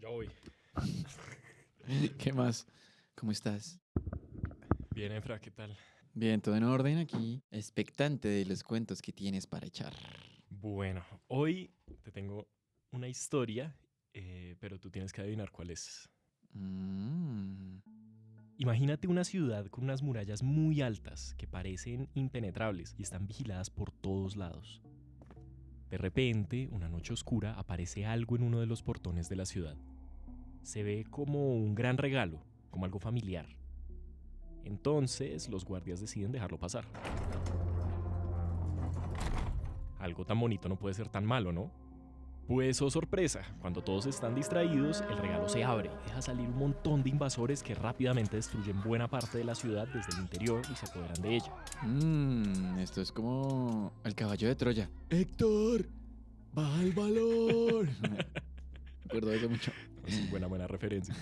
Yo voy. ¿Qué más? ¿Cómo estás? Bien, Efra, ¿qué tal? Bien, todo en orden aquí. Expectante de los cuentos que tienes para echar. Bueno, hoy te tengo una historia, pero tú tienes que adivinar cuál es. Mm, Imagínate una ciudad con unas murallas muy altas que parecen impenetrables y están vigiladas por todos lados. De repente, una noche oscura, aparece algo en uno de los portones de la ciudad. Se ve como un gran regalo, como algo familiar. Entonces, los guardias deciden dejarlo pasar. Algo tan bonito no puede ser tan malo, ¿no? Pues, oh sorpresa, cuando todos están distraídos, el regalo se abre y deja salir un montón de invasores que rápidamente destruyen buena parte de la ciudad desde el interior y se apoderan de ella. esto es como el caballo de Troya. ¡Héctor! ¡Baja el valor! Me acuerdo de eso mucho. Sí, buena referencia.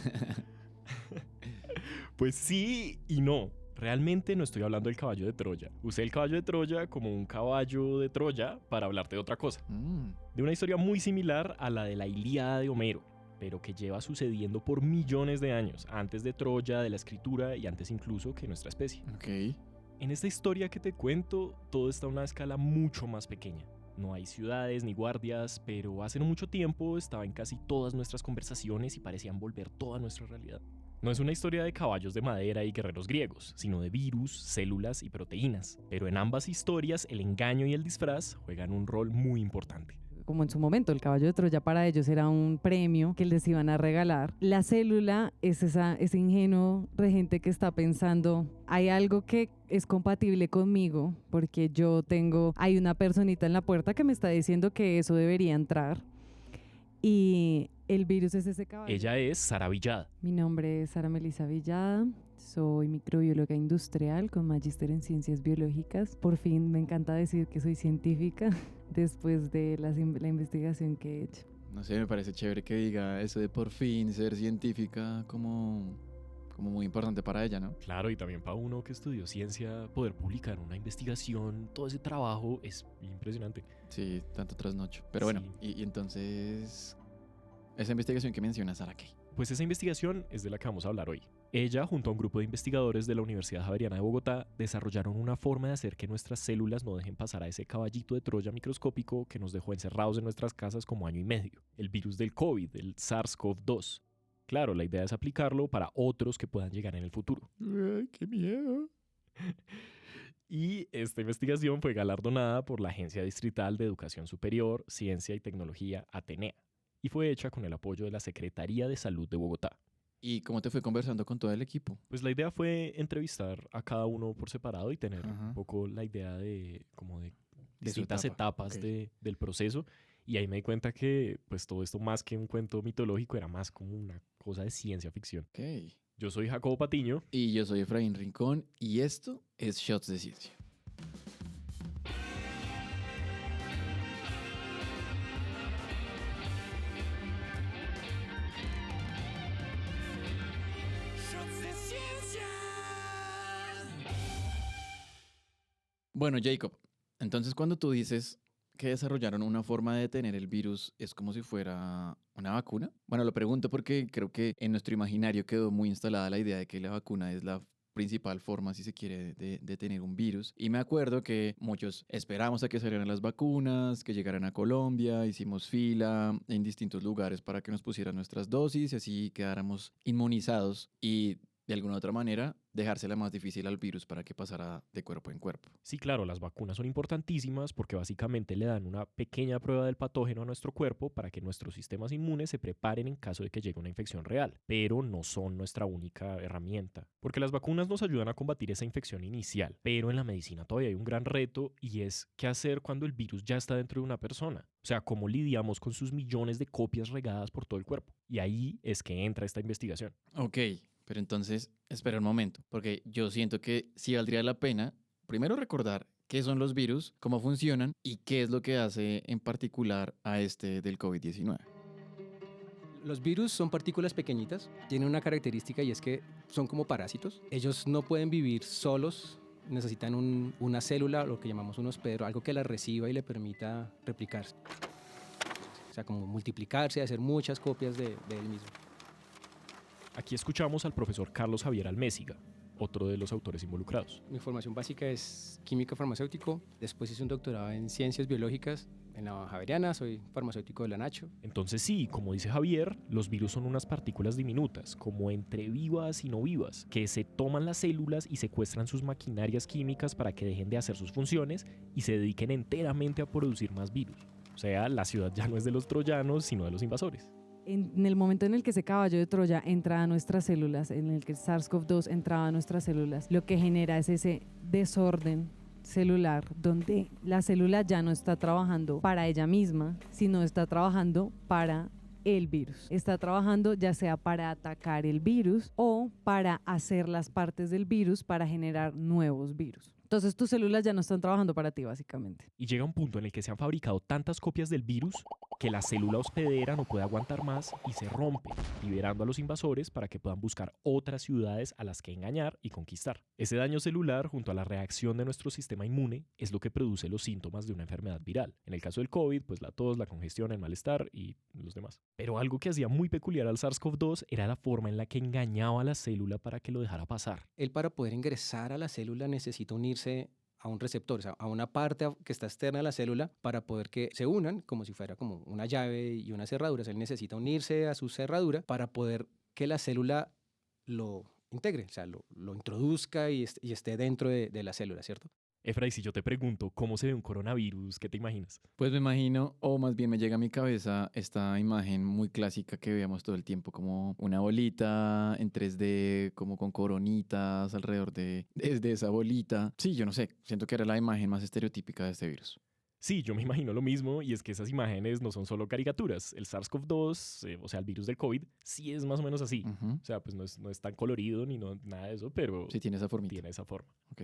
Pues sí y no. Realmente no estoy hablando del caballo de Troya. Usé el caballo de Troya como un caballo de Troya para hablarte de otra cosa. De una historia muy similar a la de la Ilíada de Homero, pero que lleva sucediendo por millones de años, antes de Troya, de la escritura y antes incluso que nuestra especie. Ok. En esta historia que te cuento, todo está a una escala mucho más pequeña. No hay ciudades ni guardias, pero hace no mucho tiempo estaba en casi todas nuestras conversaciones y parecían volver toda nuestra realidad. No es una historia de caballos de madera y guerreros griegos, sino de virus, células y proteínas. Pero en ambas historias el engaño y el disfraz juegan un rol muy importante. Como en su momento el caballo de Troya para ellos era un premio que les iban a regalar. La célula es ese ingenuo regente que está pensando, hay algo que es compatible conmigo porque hay una personita en la puerta que me está diciendo que eso debería entrar. Y el virus es ese caballo. Ella es Sara Villada. Mi nombre es Sara Melissa Villada, soy microbióloga industrial con magíster en ciencias biológicas. Por fin me encanta decir que soy científica después de la investigación que he hecho. No sé, me parece chévere que diga eso de por fin ser científica como muy importante para ella, ¿no? Claro, y también para uno que estudió ciencia, poder publicar una investigación, todo ese trabajo es impresionante. Sí, tanto trasnocho. Pero bueno, Sí. y entonces, esa investigación que menciona Sara, ¿qué? Pues esa investigación es de la que vamos a hablar hoy. Ella, junto a un grupo de investigadores de la Universidad Javeriana de Bogotá, desarrollaron una forma de hacer que nuestras células no dejen pasar a ese caballito de Troya microscópico que nos dejó encerrados en nuestras casas como año y medio, el virus del COVID, el SARS-CoV-2. Claro, la idea es aplicarlo para otros que puedan llegar en el futuro. ¡Ay, qué miedo! Y esta investigación fue galardonada por la Agencia Distrital de Educación Superior, Ciencia y Tecnología, Atenea, y fue hecha con el apoyo de la Secretaría de Salud de Bogotá. ¿Y cómo te fue conversando con todo el equipo? Pues la idea fue entrevistar a cada uno por separado y tener Ajá. un poco la idea de como de su distintas etapa, etapas ok. del proceso. Y ahí me di cuenta que pues todo esto más que un cuento mitológico era más como una cosa de ciencia ficción. Ok. Yo soy Jacobo Patiño. Y yo soy Efraín Rincón y esto es Shots de Ciencia. Bueno, Jacob, entonces cuando tú dices que desarrollaron una forma de detener el virus, ¿es como si fuera una vacuna? Bueno, lo pregunto porque creo que en nuestro imaginario quedó muy instalada la idea de que la vacuna es la principal forma, si se quiere, de detener un virus. Y me acuerdo que muchos esperamos a que salieran las vacunas, que llegaran a Colombia, hicimos fila en distintos lugares para que nos pusieran nuestras dosis y así quedáramos inmunizados y de alguna otra manera dejársela más difícil al virus para que pasara de cuerpo en cuerpo. Sí, claro, las vacunas son importantísimas porque básicamente le dan una pequeña prueba del patógeno a nuestro cuerpo para que nuestros sistemas inmunes se preparen en caso de que llegue una infección real, pero no son nuestra única herramienta, porque las vacunas nos ayudan a combatir esa infección inicial, pero en la medicina todavía hay un gran reto y es qué hacer cuando el virus ya está dentro de una persona, o sea, cómo lidiamos con sus millones de copias regadas por todo el cuerpo, y ahí es que entra esta investigación. Ok, pero entonces, espera un momento, porque yo siento que sí valdría la pena primero recordar qué son los virus, cómo funcionan y qué es lo que hace en particular a este del COVID-19. Los virus son partículas pequeñitas, tienen una característica y es que son como parásitos. Ellos no pueden vivir solos, necesitan una célula, lo que llamamos un hospedero, algo que la reciba y le permita replicarse. O sea, como multiplicarse, hacer muchas copias de él mismo. Aquí escuchamos al profesor Carlos Javier Almésiga, otro de los autores involucrados. Mi formación básica es químico farmacéutico, después hice un doctorado en ciencias biológicas en la Javeriana, soy farmacéutico de la Nacho. Entonces sí, como dice Javier, los virus son unas partículas diminutas, como entre vivas y no vivas, que se toman las células y secuestran sus maquinarias químicas para que dejen de hacer sus funciones y se dediquen enteramente a producir más virus. O sea, la ciudad ya no es de los troyanos, sino de los invasores. En el momento en el que ese caballo de Troya entra a nuestras células, en el que el SARS-CoV-2 entraba a nuestras células, lo que genera es ese desorden celular donde la célula ya no está trabajando para ella misma, sino está trabajando para el virus. Está trabajando ya sea para atacar el virus o para hacer las partes del virus para generar nuevos virus. Entonces tus células ya no están trabajando para ti, básicamente. Y llega un punto en el que se han fabricado tantas copias del virus que la célula hospedera no puede aguantar más y se rompe, liberando a los invasores para que puedan buscar otras ciudades a las que engañar y conquistar. Ese daño celular, junto a la reacción de nuestro sistema inmune, es lo que produce los síntomas de una enfermedad viral. En el caso del COVID, pues la tos, la congestión, el malestar y los demás. Pero algo que hacía muy peculiar al SARS-CoV-2 era la forma en la que engañaba a la célula para que lo dejara pasar. Él, para poder ingresar a la célula, necesita unirse a un receptor, o sea, a una parte que está externa a la célula para poder que se unan como si fuera como una llave y una cerradura. O sea, él necesita unirse a su cerradura para poder que la célula lo integre, o sea, lo introduzca y esté dentro de la célula, ¿cierto? Efra, y si yo te pregunto cómo se ve un coronavirus, ¿qué te imaginas? Pues me imagino, o más bien me llega a mi cabeza esta imagen muy clásica que veíamos todo el tiempo, como una bolita en 3D, como con coronitas alrededor desde esa bolita. Sí, yo no sé, siento que era la imagen más estereotípica de este virus. Sí, yo me imagino lo mismo, y es que esas imágenes no son solo caricaturas. El SARS-CoV-2, o sea, el virus del COVID, sí es más o menos así. Ujú. O sea, pues no es tan colorido ni nada de eso, pero Sí, tiene esa formita. tiene esa forma. Ok.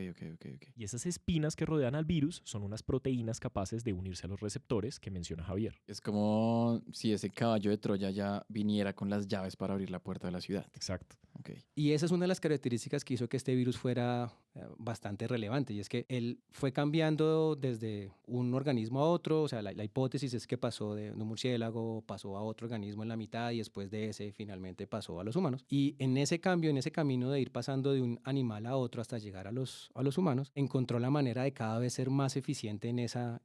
Y esas espinas que rodean al virus son unas proteínas capaces de unirse a los receptores que menciona Javier. Es como si ese caballo de Troya ya viniera con las llaves para abrir la puerta de la ciudad. Exacto. Ok. Y esa es una de las características que hizo que este virus fuera bastante relevante, y es que él fue cambiando desde un organismo a otro. O sea, la hipótesis es que pasó de un murciélago, pasó a otro organismo en la mitad y después de ese finalmente pasó a los humanos. Y en ese cambio, en ese camino de ir pasando de un animal a otro hasta llegar a los humanos, encontró la manera de cada vez ser más eficiente en esa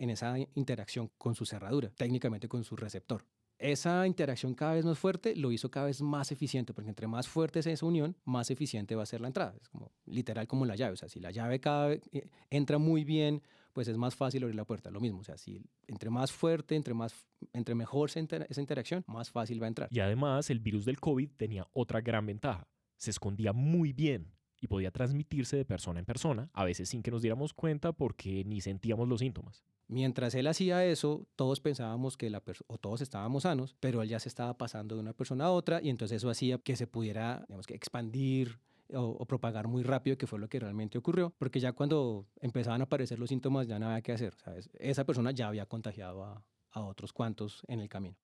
interacción con su cerradura, técnicamente con su receptor. Esa interacción cada vez más fuerte lo hizo cada vez más eficiente, porque entre más fuerte es esa unión, más eficiente va a ser la entrada. Es como literal como la llave. O sea, si la llave cada vez entra muy bien, pues es más fácil abrir la puerta. Lo mismo, o sea, si entre más fuerte, entre mejor esa interacción, más fácil va a entrar. Y además, el virus del COVID tenía otra gran ventaja. Se escondía muy bien y podía transmitirse de persona en persona, a veces sin que nos diéramos cuenta porque ni sentíamos los síntomas. Mientras él hacía eso, todos pensábamos que o todos estábamos sanos, pero él ya se estaba pasando de una persona a otra, y entonces eso hacía que se pudiera, digamos, que expandir o propagar muy rápido, que fue lo que realmente ocurrió, porque ya cuando empezaban a aparecer los síntomas ya no había que hacer, ¿sabes? Esa persona ya había contagiado a otros cuantos en el camino.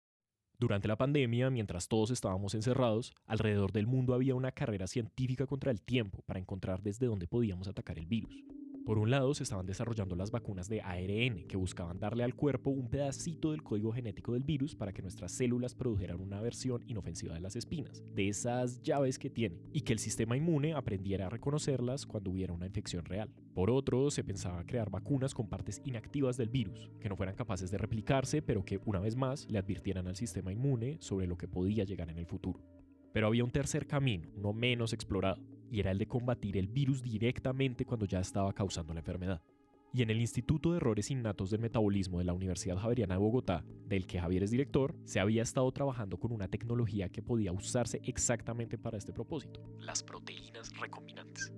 Durante la pandemia, mientras todos estábamos encerrados, alrededor del mundo había una carrera científica contra el tiempo para encontrar desde dónde podíamos atacar el virus. Por un lado, se estaban desarrollando las vacunas de ARN, que buscaban darle al cuerpo un pedacito del código genético del virus para que nuestras células produjeran una versión inofensiva de las espinas, de esas llaves que tiene, y que el sistema inmune aprendiera a reconocerlas cuando hubiera una infección real. Por otro, se pensaba crear vacunas con partes inactivas del virus, que no fueran capaces de replicarse, pero que una vez más le advirtieran al sistema inmune sobre lo que podía llegar en el futuro. Pero había un tercer camino, no menos explorado, y era el de combatir el virus directamente cuando ya estaba causando la enfermedad. Y en el Instituto de Errores Innatos del Metabolismo de la Universidad Javeriana de Bogotá, del que Javier es director, se había estado trabajando con una tecnología que podía usarse exactamente para este propósito: las proteínas recombinantes.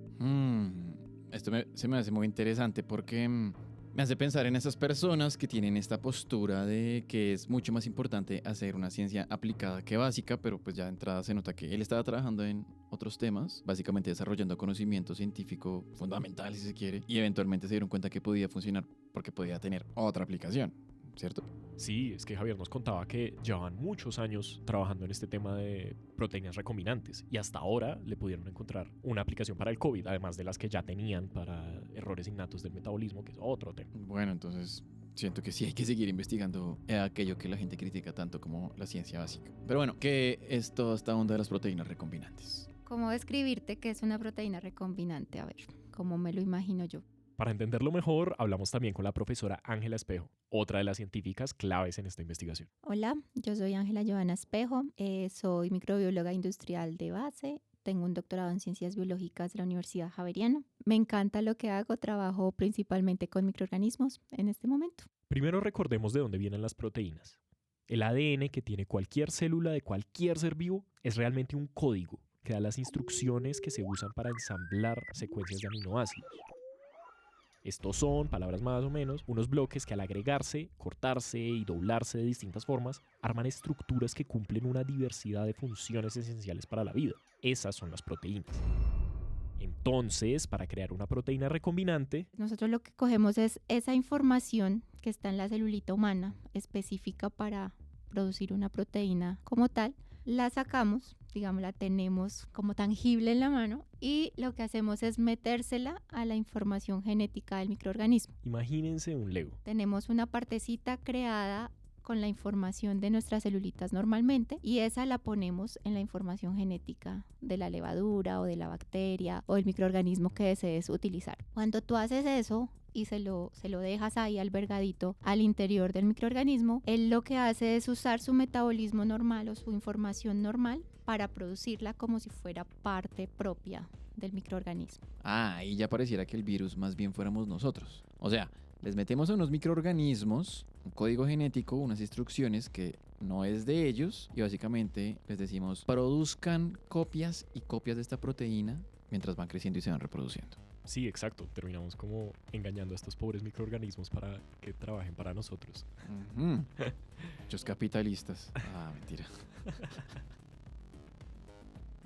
Esto se me hace muy interesante porque me hace pensar en esas personas que tienen esta postura de que es mucho más importante hacer una ciencia aplicada que básica, pero pues ya de entrada se nota que él estaba trabajando en otros temas, básicamente desarrollando conocimiento científico fundamental, si se quiere, y eventualmente se dieron cuenta que podía funcionar porque podía tener otra aplicación, ¿cierto? Sí, es que Javier nos contaba que llevaban muchos años trabajando en este tema de proteínas recombinantes y hasta ahora le pudieron encontrar una aplicación para el COVID, además de las que ya tenían para errores innatos del metabolismo, que es otro tema. Bueno, entonces Siento que sí hay que seguir investigando aquello que la gente critica tanto como la ciencia básica. Pero bueno, ¿qué es toda esta onda de las proteínas recombinantes? ¿Cómo describirte qué es una proteína recombinante? A ver, ¿cómo me lo imagino yo? Para entenderlo mejor, hablamos también con la profesora Ángela Espejo, otra de las científicas claves en esta investigación. Hola, yo soy Ángela Joana Espejo, soy microbióloga industrial de base, tengo un doctorado en ciencias biológicas de la Universidad Javeriana. Me encanta lo que hago, trabajo principalmente con microorganismos en este momento. Primero recordemos de dónde vienen las proteínas. El ADN que tiene cualquier célula de cualquier ser vivo es realmente un código que da las instrucciones que se usan para ensamblar secuencias de aminoácidos. Estos son, palabras más o menos, unos bloques que al agregarse, cortarse y doblarse de distintas formas, arman estructuras que cumplen una diversidad de funciones esenciales para la vida. Esas son las proteínas. Entonces, para crear una proteína recombinante, Nosotros lo que cogemos es esa información que está en la celulita humana, específica para producir una proteína como tal, la sacamos, digamos, la tenemos como tangible en la mano y lo que hacemos es metérsela a la información genética del microorganismo. imagínense un Lego. Tenemos una partecita creada con la información de nuestras celulitas normalmente y esa la ponemos en la información genética de la levadura o de la bacteria o del microorganismo que desees utilizar. Cuando tú haces eso y se lo dejas ahí albergadito al interior del microorganismo, él lo que hace es usar su metabolismo normal o su información normal para producirla como si fuera parte propia del microorganismo. Ah, y ya pareciera que el virus más bien fuéramos nosotros. O sea, les metemos a unos microorganismos un código genético, unas instrucciones que no es de ellos y básicamente les decimos produzcan copias y copias de esta proteína mientras van creciendo y se van reproduciendo. Sí, exacto. Terminamos como engañando a estos pobres microorganismos para que trabajen para nosotros. Ujú. Muchos capitalistas. Ah, mentira.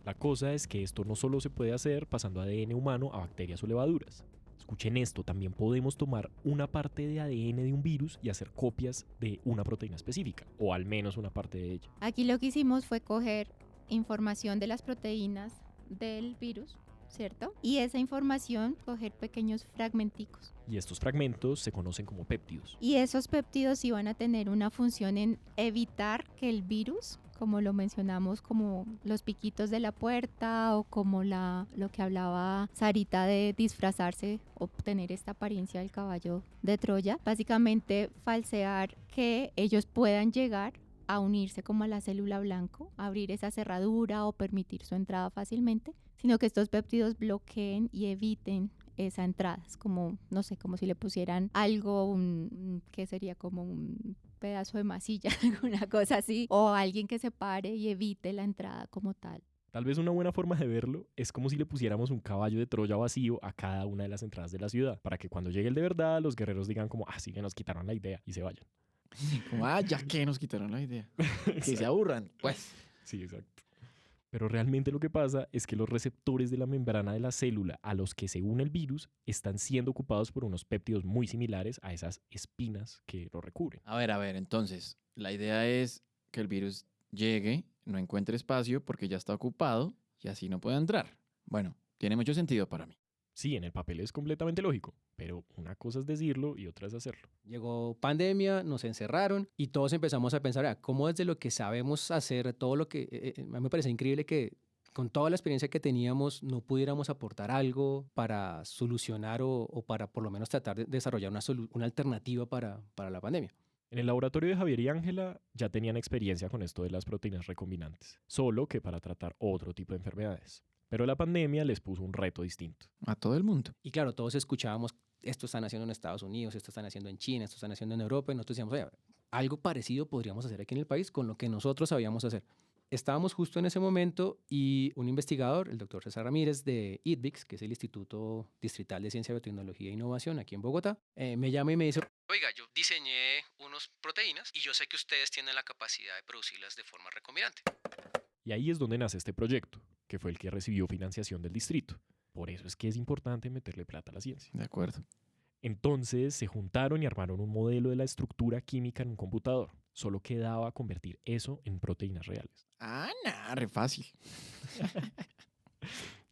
La cosa es que esto no solo se puede hacer pasando ADN humano a bacterias o levaduras. Escuchen esto, también podemos tomar una parte de ADN de un virus y hacer copias de una proteína específica, o al menos una parte de ella. Aquí lo que hicimos fue coger información de las proteínas del virus, ¿cierto? Y esa información coger pequeños fragmenticos. Y estos fragmentos se conocen como péptidos. Y esos péptidos iban a tener una función en evitar que el virus, como lo mencionamos, como los piquitos de la puerta o como lo que hablaba Sarita de disfrazarse o tener esta apariencia del caballo de Troya, básicamente falsear que ellos puedan llegar a unirse como a la célula blanco, abrir esa cerradura o permitir su entrada fácilmente, sino que estos péptidos bloqueen y eviten esa entrada. Es como, no sé, como si le pusieran algo, que sería como un pedazo de masilla, alguna cosa así, o alguien que se pare y evite la entrada como tal. Tal vez una buena forma de verlo es como si le pusiéramos un caballo de Troya vacío a cada una de las entradas de la ciudad, para que cuando llegue el de verdad los guerreros digan como, ah, sí, que nos quitaron la idea y se vayan. Como, ya que nos quitaron la idea. Que se aburran, pues. Sí, exacto. Pero realmente lo que pasa es que los receptores de la membrana de la célula a los que se une el virus están siendo ocupados por unos péptidos muy similares a esas espinas que lo recubren. A ver, entonces, la idea es que el virus llegue, no encuentre espacio porque ya está ocupado y así no puede entrar. Bueno, tiene mucho sentido para mí. Sí, en el papel es completamente lógico, pero una cosa es decirlo y otra es hacerlo. Llegó pandemia, nos encerraron y todos empezamos a pensar, ¿cómo desde lo que sabemos hacer, todo lo que... a mí me parece increíble que con toda la experiencia que teníamos no pudiéramos aportar algo para solucionar o para por lo menos tratar de desarrollar una alternativa para la pandemia? En el laboratorio de Javier y Ángela ya tenían experiencia con esto de las proteínas recombinantes, solo que para tratar otro tipo de enfermedades. Pero la pandemia les puso un reto distinto. A todo el mundo. Y claro, todos escuchábamos, esto están haciendo en Estados Unidos, esto están haciendo en China, esto están haciendo en Europa, y nosotros decíamos, oye, algo parecido podríamos hacer aquí en el país con lo que nosotros sabíamos hacer. Estábamos justo en ese momento y un investigador, el doctor César Ramírez de IDVIX, que es el Instituto Distrital de Ciencia, Biotecnología e Innovación aquí en Bogotá, me llama y me dice, oiga, yo diseñé unas proteínas y yo sé que ustedes tienen la capacidad de producirlas de forma recombinante. Y ahí es donde nace este proyecto, que fue el que recibió financiación del distrito. Por eso es que es importante meterle plata a la ciencia. De acuerdo. Entonces se juntaron y armaron un modelo de la estructura química en un computador. Solo quedaba convertir eso en proteínas reales. Ah, re fácil.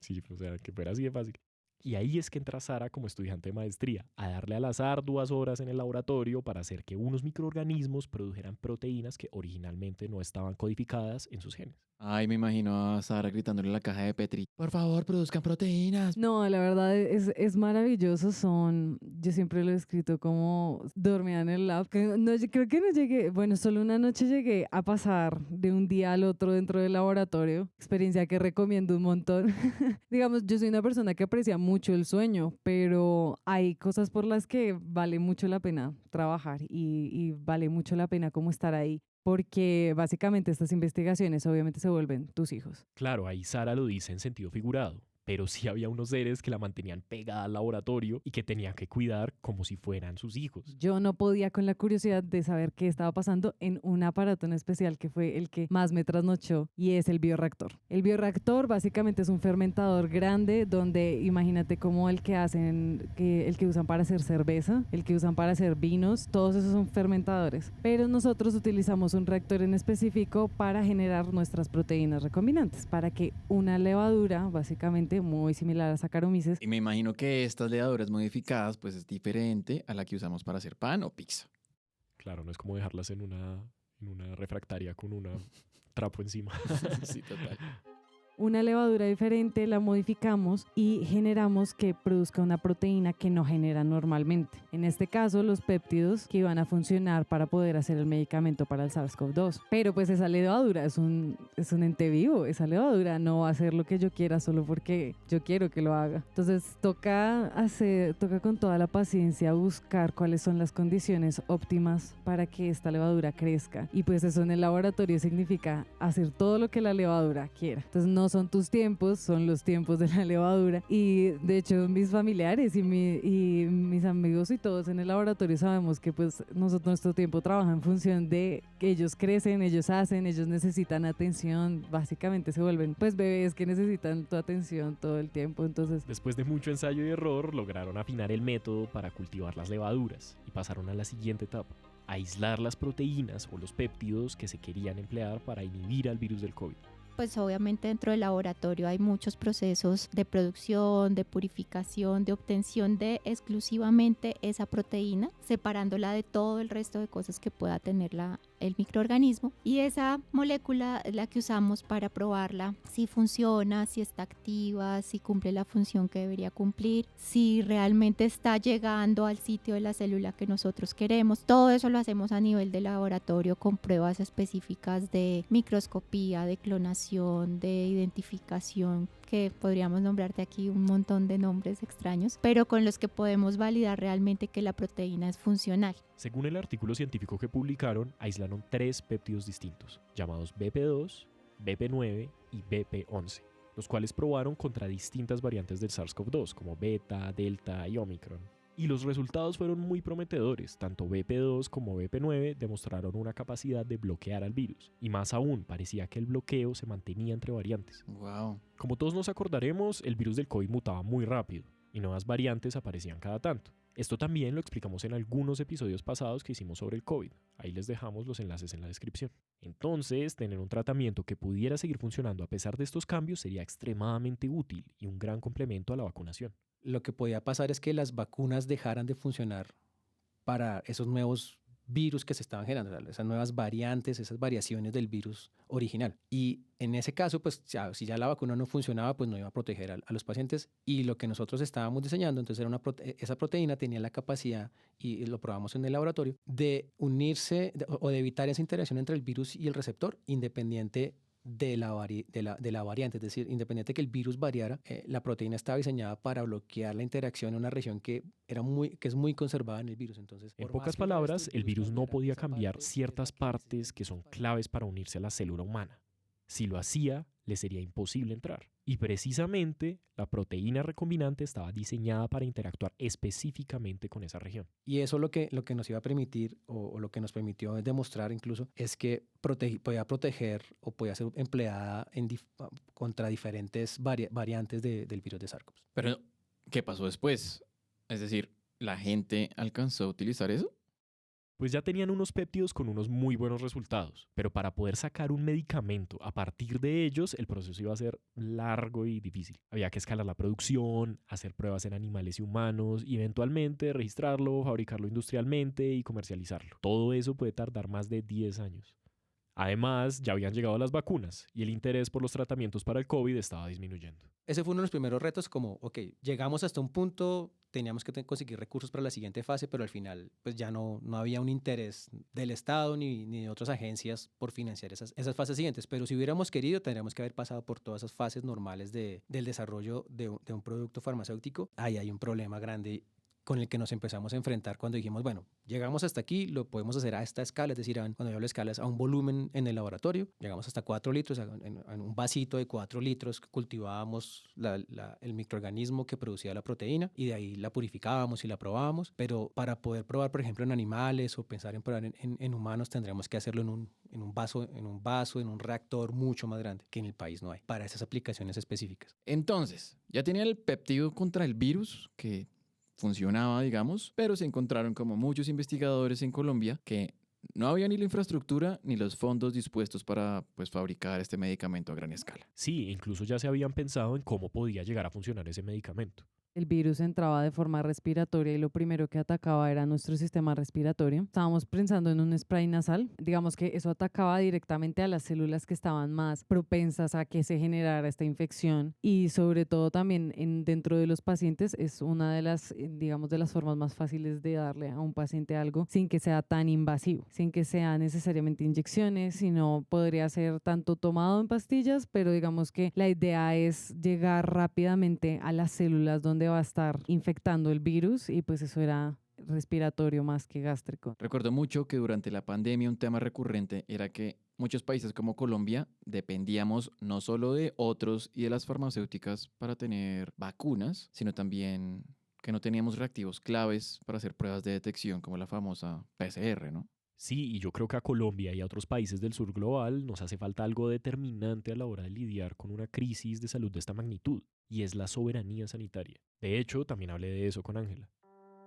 Sí, o sea, que fuera así de fácil. Y ahí es que entra Sara como estudiante de maestría, a darle a las arduas horas en el laboratorio para hacer que unos microorganismos produjeran proteínas que originalmente no estaban codificadas en sus genes. Ay, me imagino a Sara gritándole en la caja de Petri, por favor, produzcan proteínas. No, la verdad es maravilloso. Yo siempre lo he escrito como dormía en el lab. No, yo creo que no llegué, bueno, solo una noche llegué a pasar de un día al otro dentro del laboratorio. Experiencia que recomiendo un montón. Digamos, yo soy una persona que aprecia mucho el sueño, pero hay cosas por las que vale mucho la pena trabajar y vale mucho la pena como estar ahí. Porque básicamente estas investigaciones obviamente se vuelven tus hijos. Claro, ahí Sara lo dice en sentido figurado, pero sí había unos seres que la mantenían pegada al laboratorio y que tenía que cuidar como si fueran sus hijos. Yo no podía con la curiosidad de saber qué estaba pasando en un aparato en especial que fue el que más me trasnochó y es el bioreactor. El bioreactor básicamente es un fermentador grande donde imagínate como el que el que usan para hacer cerveza, el que usan para hacer vinos, todos esos son fermentadores. Pero nosotros utilizamos un reactor en específico para generar nuestras proteínas recombinantes, para que una levadura básicamente muy similar a Saccharomyces. Y me imagino que estas levaduras modificadas pues es diferente a la que usamos para hacer pan o pizza. Claro, no es como dejarlas en una refractaria con un trapo encima. Sí, total. Una levadura diferente la modificamos y generamos que produzca una proteína que no genera normalmente. En este caso, los péptidos que iban a funcionar para poder hacer el medicamento para el SARS-CoV-2. Pero pues esa levadura es un ente vivo. Esa levadura no va a hacer lo que yo quiera solo porque yo quiero que lo haga. Entonces toca con toda la paciencia buscar cuáles son las condiciones óptimas para que esta levadura crezca. Y pues eso en el laboratorio significa hacer todo lo que la levadura quiera. Entonces no son tus tiempos, son los tiempos de la levadura. Y de hecho mis familiares y mis amigos y todos en el laboratorio sabemos que pues nuestro tiempo trabaja en función de que ellos crecen, ellos hacen, ellos necesitan atención, básicamente se vuelven pues bebés que necesitan tu atención todo el tiempo. Entonces Después de mucho ensayo y error, lograron afinar el método para cultivar las levaduras y pasaron a la siguiente etapa: aislar las proteínas o los péptidos que se querían emplear para inhibir al virus del COVID. Pues obviamente dentro del laboratorio hay muchos procesos de producción, de purificación, de obtención de exclusivamente esa proteína, separándola de todo el resto de cosas que pueda tener el microorganismo. Y esa molécula es la que usamos para probarla, si funciona, si está activa, si cumple la función que debería cumplir, si realmente está llegando al sitio de la célula que nosotros queremos. Todo eso lo hacemos a nivel de laboratorio con pruebas específicas de microscopía, de clonación, de identificación, que podríamos nombrarte aquí un montón de nombres extraños, pero con los que podemos validar realmente que la proteína es funcional. Según el artículo científico que publicaron, aislaron 3 péptidos distintos, llamados BP2, BP9 y BP11, los cuales probaron contra distintas variantes del SARS-CoV-2, como beta, delta y omicron. Y los resultados fueron muy prometedores. Tanto BP2 como BP9 demostraron una capacidad de bloquear al virus. Y más aún, parecía que el bloqueo se mantenía entre variantes. Wow. Como todos nos acordaremos, el virus del COVID mutaba muy rápido y nuevas variantes aparecían cada tanto. Esto también lo explicamos en algunos episodios pasados que hicimos sobre el COVID. Ahí les dejamos los enlaces en la descripción. Entonces, tener un tratamiento que pudiera seguir funcionando a pesar de estos cambios sería extremadamente útil y un gran complemento a la vacunación. Lo que podía pasar es que las vacunas dejaran de funcionar para esos nuevos virus que se estaban generando, esas nuevas variantes, esas variaciones del virus original. Y en ese caso, pues si ya la vacuna no funcionaba, pues no iba a proteger a los pacientes. Y lo que nosotros estábamos diseñando, entonces era esa proteína tenía la capacidad, y lo probamos en el laboratorio, de unirse o de evitar esa interacción entre el virus y el receptor, independiente de la variante, es decir, independiente que el virus variara, la proteína estaba diseñada para bloquear la interacción en una región que es muy conservada en el virus. Entonces, en pocas palabras, el virus no podía cambiar ciertas partes que son claves para unirse a la célula humana. Si lo hacía, le sería imposible entrar. Y precisamente la proteína recombinante estaba diseñada para interactuar específicamente con esa región. Y eso lo que nos iba a permitir, o lo que nos permitió demostrar incluso, es que podía proteger o podía ser empleada contra diferentes variantes del virus de SARS-CoV. Pero, ¿qué pasó después? Es decir, ¿la gente alcanzó a utilizar eso? Pues ya tenían unos péptidos con unos muy buenos resultados, pero para poder sacar un medicamento a partir de ellos, el proceso iba a ser largo y difícil. Había que escalar la producción, hacer pruebas en animales y humanos, y eventualmente registrarlo, fabricarlo industrialmente y comercializarlo. Todo eso puede tardar más de 10 años. Además, ya habían llegado las vacunas y el interés por los tratamientos para el COVID estaba disminuyendo. Ese fue uno de los primeros retos, como, ok, llegamos hasta un punto, teníamos que conseguir recursos para la siguiente fase, pero al final pues ya no había un interés del Estado ni de otras agencias por financiar esas fases siguientes. Pero si hubiéramos querido, tendríamos que haber pasado por todas esas fases normales del desarrollo de un producto farmacéutico. Ahí hay un problema grande con el que nos empezamos a enfrentar cuando dijimos, bueno, llegamos hasta aquí, lo podemos hacer a esta escala, es decir, cuando yo hablo de escala es a un volumen en el laboratorio, llegamos hasta 4 litros, en un vasito de 4 litros cultivábamos el microorganismo que producía la proteína y de ahí la purificábamos y la probábamos, pero para poder probar, por ejemplo, en animales o pensar en probar en humanos, tendríamos que hacerlo en un vaso, en un reactor mucho más grande, que en el país no hay, para esas aplicaciones específicas. Entonces, ya tenía el péptido contra el virus que funcionaba, digamos, pero se encontraron como muchos investigadores en Colombia que no había ni la infraestructura ni los fondos dispuestos para fabricar este medicamento a gran escala. Sí, incluso ya se habían pensado en cómo podía llegar a funcionar ese medicamento. El virus entraba de forma respiratoria y lo primero que atacaba era nuestro sistema respiratorio. Estábamos pensando en un spray nasal. Digamos que eso atacaba directamente a las células que estaban más propensas a que se generara esta infección y sobre todo también dentro de los pacientes es una de las, digamos, de las formas más fáciles de darle a un paciente algo sin que sea tan invasivo, sin que sea necesariamente inyecciones, sino podría ser tanto tomado en pastillas, pero digamos que la idea es llegar rápidamente a las células donde va a estar infectando el virus y pues eso era respiratorio más que gástrico. Recuerdo mucho que durante la pandemia un tema recurrente era que muchos países como Colombia dependíamos no solo de otros y de las farmacéuticas para tener vacunas, sino también que no teníamos reactivos claves para hacer pruebas de detección como la famosa PCR, ¿no? Sí, y yo creo que a Colombia y a otros países del sur global nos hace falta algo determinante a la hora de lidiar con una crisis de salud de esta magnitud, y es la soberanía sanitaria. De hecho, también hablé de eso con Ángela.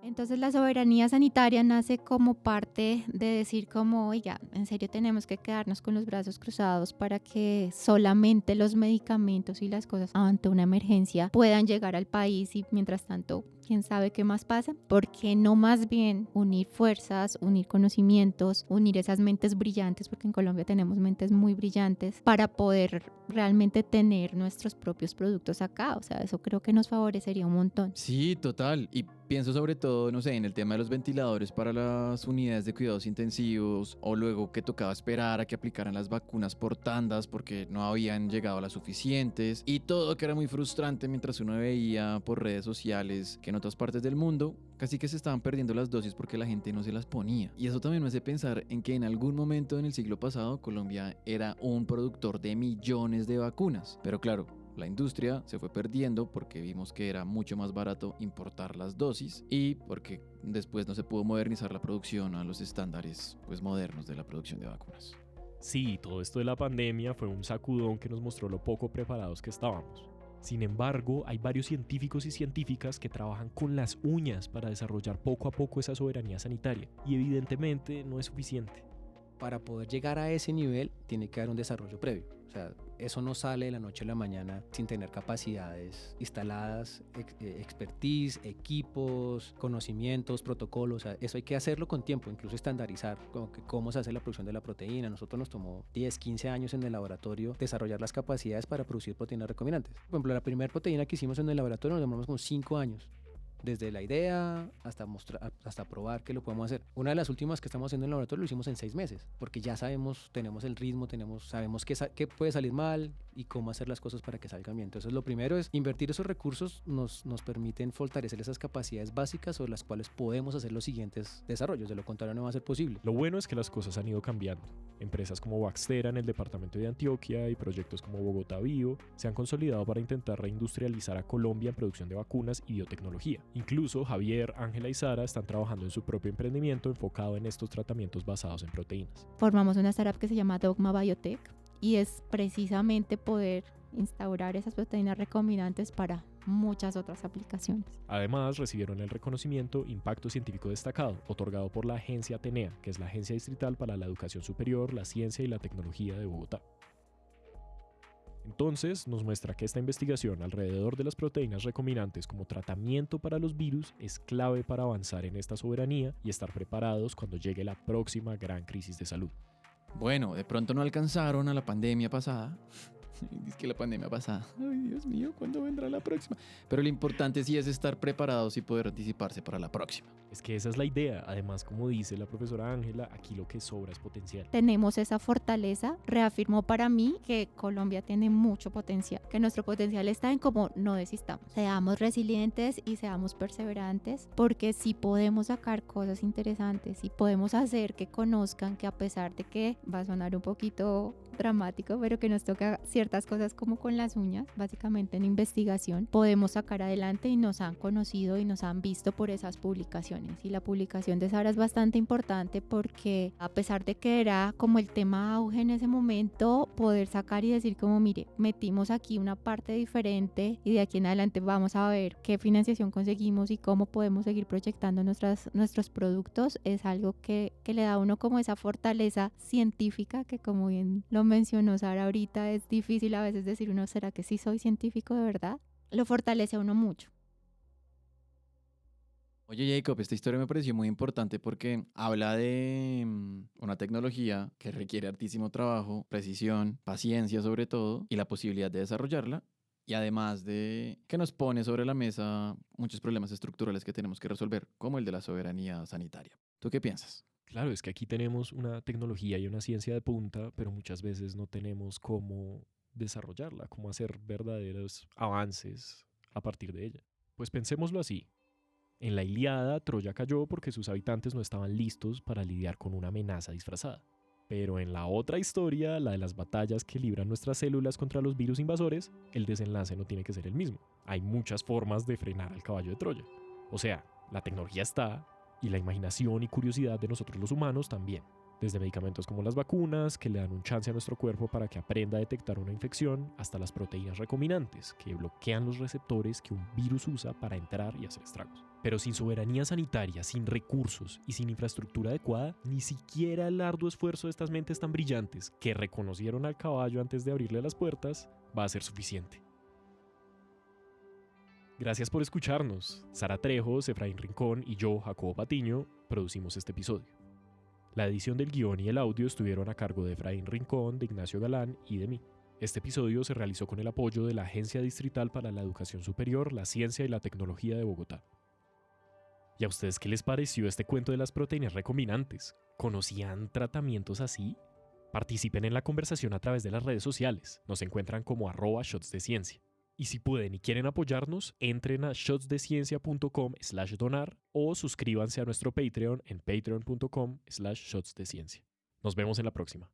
Entonces la soberanía sanitaria nace como parte de decir como, oiga, en serio tenemos que quedarnos con los brazos cruzados para que solamente los medicamentos y las cosas ante una emergencia puedan llegar al país y mientras tanto, quién sabe qué más pasa. ¿Por qué no más bien unir fuerzas, unir conocimientos, unir esas mentes brillantes, porque en Colombia tenemos mentes muy brillantes, para poder realmente tener nuestros propios productos acá? O sea, eso creo que nos favorecería un montón. Sí, total. Y pienso sobre todo, no sé, en el tema de los ventiladores para las unidades de cuidados intensivos o luego que tocaba esperar a que aplicaran las vacunas por tandas porque no habían llegado las suficientes y todo que era muy frustrante mientras uno veía por redes sociales que en otras partes del mundo casi que se estaban perdiendo las dosis porque la gente no se las ponía. Y eso también me hace pensar en que en algún momento en el siglo pasado Colombia era un productor de millones de vacunas. Pero claro, la industria se fue perdiendo porque vimos que era mucho más barato importar las dosis y porque después no se pudo modernizar la producción a los estándares modernos de la producción de vacunas. Sí, todo esto de la pandemia fue un sacudón que nos mostró lo poco preparados que estábamos. Sin embargo, hay varios científicos y científicas que trabajan con las uñas para desarrollar poco a poco esa soberanía sanitaria y evidentemente no es suficiente. Para poder llegar a ese nivel tiene que haber un desarrollo previo. O sea, eso no sale de la noche a la mañana sin tener capacidades instaladas, expertise, equipos, conocimientos, protocolos. O sea, eso hay que hacerlo con tiempo, incluso estandarizar cómo se hace la producción de la proteína. Nosotros nos tomó 10, 15 años en el laboratorio desarrollar las capacidades para producir proteínas recombinantes. Por ejemplo, la primera proteína que hicimos en el laboratorio nos demoramos como 5 años. Desde la idea hasta probar que lo podemos hacer. Una de las últimas que estamos haciendo en el laboratorio lo hicimos en 6 meses, porque ya sabemos, tenemos el ritmo, sabemos qué puede salir mal y cómo hacer las cosas para que salgan bien. Entonces lo primero es invertir esos recursos, nos permiten fortalecer esas capacidades básicas sobre las cuales podemos hacer los siguientes desarrollos, de lo contrario no va a ser posible. Lo bueno es que las cosas han ido cambiando. Empresas como Baxtera en el departamento de Antioquia y proyectos como Bogotá Bio se han consolidado para intentar reindustrializar a Colombia en producción de vacunas y biotecnología. Incluso Javier, Ángela y Sara están trabajando en su propio emprendimiento enfocado en estos tratamientos basados en proteínas. Formamos una startup que se llama Dogma Biotech y es precisamente poder instaurar esas proteínas recombinantes para muchas otras aplicaciones. Además, recibieron el reconocimiento Impacto Científico Destacado, otorgado por la Agencia Atenea, que es la Agencia Distrital para la Educación Superior, la Ciencia y la Tecnología de Bogotá. Entonces, nos muestra que esta investigación alrededor de las proteínas recombinantes como tratamiento para los virus es clave para avanzar en esta soberanía y estar preparados cuando llegue la próxima gran crisis de salud. Bueno, de pronto no alcanzaron a la pandemia pasada. Es que la pandemia pasada. Ay, Dios mío, ¿cuándo vendrá la próxima? Pero lo importante sí es estar preparados y poder anticiparse para la próxima. Es que esa es la idea. Además, como dice la profesora Ángela, aquí lo que sobra es potencial. Tenemos esa fortaleza. Reafirmó para mí que Colombia tiene mucho potencial, que nuestro potencial está en cómo no desistamos. Seamos resilientes y seamos perseverantes, porque sí podemos sacar cosas interesantes y podemos hacer que conozcan que, a pesar de que va a sonar un poquito dramático, pero que nos toca ciertas cosas como con las uñas, básicamente en investigación, podemos sacar adelante, y nos han conocido y nos han visto por esas publicaciones. Y la publicación de Sara es bastante importante porque, a pesar de que era como el tema auge en ese momento, poder sacar y decir como, mire, metimos aquí una parte diferente y de aquí en adelante vamos a ver qué financiación conseguimos y cómo podemos seguir proyectando nuestros productos, es algo que le da a uno como esa fortaleza científica que, como bien lo mencionó Sara ahorita, es difícil a veces decir uno, ¿será que sí soy científico de verdad? Lo fortalece a uno mucho. Oye, Jacob, esta historia me pareció muy importante porque habla de una tecnología que requiere hartísimo trabajo, precisión, paciencia sobre todo, y la posibilidad de desarrollarla. Y además de que nos pone sobre la mesa muchos problemas estructurales que tenemos que resolver, como el de la soberanía sanitaria. ¿Tú qué piensas? Claro, es que aquí tenemos una tecnología y una ciencia de punta, pero muchas veces no tenemos cómo desarrollarla, cómo hacer verdaderos avances a partir de ella. Pues pensémoslo así. En la Ilíada, Troya cayó porque sus habitantes no estaban listos para lidiar con una amenaza disfrazada. Pero en la otra historia, la de las batallas que libran nuestras células contra los virus invasores, el desenlace no tiene que ser el mismo. Hay muchas formas de frenar al caballo de Troya. O sea, la tecnología está, y la imaginación y curiosidad de nosotros los humanos también. Desde medicamentos como las vacunas, que le dan un chance a nuestro cuerpo para que aprenda a detectar una infección, hasta las proteínas recombinantes, que bloquean los receptores que un virus usa para entrar y hacer estragos. Pero sin soberanía sanitaria, sin recursos y sin infraestructura adecuada, ni siquiera el arduo esfuerzo de estas mentes tan brillantes que reconocieron al caballo antes de abrirle las puertas va a ser suficiente. Gracias por escucharnos. Sara Trejos, Efraín Rincón y yo, Jacobo Patiño, producimos este episodio. La edición del guión y el audio estuvieron a cargo de Efraín Rincón, de Ignacio Galán y de mí. Este episodio se realizó con el apoyo de la Agencia Distrital para la Educación Superior, la Ciencia y la Tecnología de Bogotá. ¿Y a ustedes qué les pareció este cuento de las proteínas recombinantes? ¿Conocían tratamientos así? Participen en la conversación a través de las redes sociales. Nos encuentran como @shotsdeciencia. Y si pueden y quieren apoyarnos, entren a shotsdeciencia.com/donar o suscríbanse a nuestro Patreon en patreon.com/shotsdeciencia. Nos vemos en la próxima.